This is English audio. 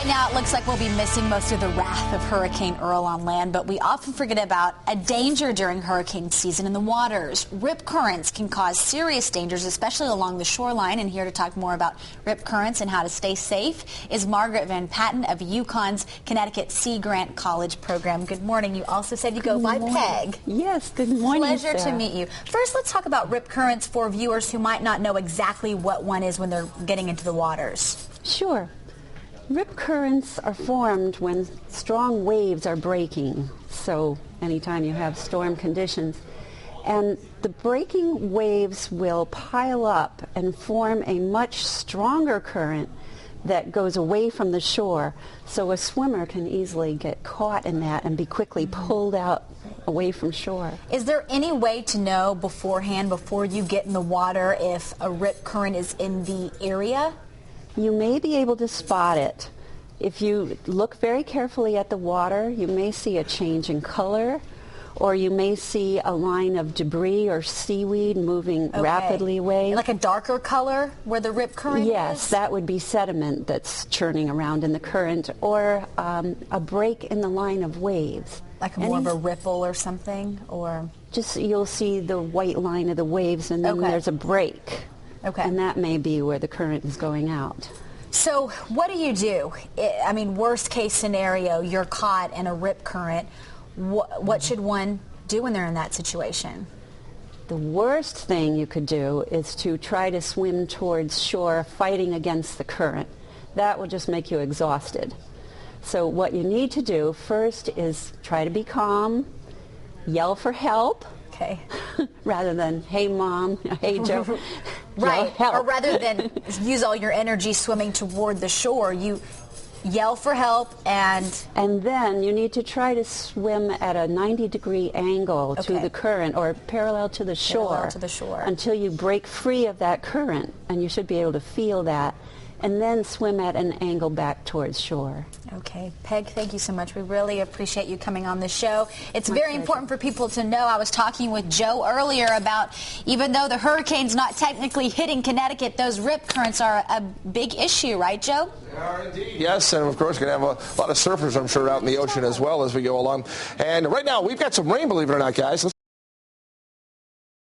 now, it looks like we'll be missing most of the wrath of Hurricane Earl on land, but we often forget about a danger during hurricane season in the waters. Rip currents can cause serious dangers, especially along the shoreline. And here to talk more about rip currents and how to stay safe is Margaret Van Patten of UConn's Connecticut Sea Grant College program. Good morning. You also said you go by Peg. Yes, good morning. Pleasure to meet you. First, let's talk about rip currents for viewers who might not know exactly what one is when they're getting into the waters. Sure. Rip currents are formed when strong waves are breaking, so anytime you have storm conditions. And the breaking waves will pile up and form a much stronger current that goes away from the shore, so a swimmer can easily get caught in that and be quickly pulled out away from shore. Is there any way to know beforehand, before you get in the water, if a rip current is in the area? You may be able to spot it. If you look very carefully at the water, you may see a change in color, or you may see a line of debris or seaweed moving rapidly away. Like a darker color where the rip current is? Yes, that would be sediment that's churning around in the current, or a break in the line of waves. Like more of a ripple or something? Or just you'll see the white line of the waves, and then there's a break. And that may be where the current is going out. So what do? I mean, worst case scenario, you're caught in a rip current. What should one do when they're in that situation? The worst thing you could do is to try to swim towards shore fighting against the current. That will just make you exhausted. So what you need to do first is try to be calm, yell for help. Okay. Rather than, hey, Mom, hey, Joe. Right. Or rather than use all your energy swimming toward the shore, you yell for help and then you need to try to swim at a 90-degree angle to the current, or parallel to the shore. Until you break free of that current, and you should be able to feel that, and then swim at an angle back towards shore. Okay. Peg, thank you so much. We really appreciate you coming on the show. It's very important for people to know. I was talking with Joe earlier about, even though the hurricane's not technically hitting Connecticut, those rip currents are a big issue, right, Joe? They are indeed. Yes, and of course, we're going to have a lot of surfers, I'm sure, out in the ocean as well as we go along. And right now, we've got some rain, believe it or not, guys.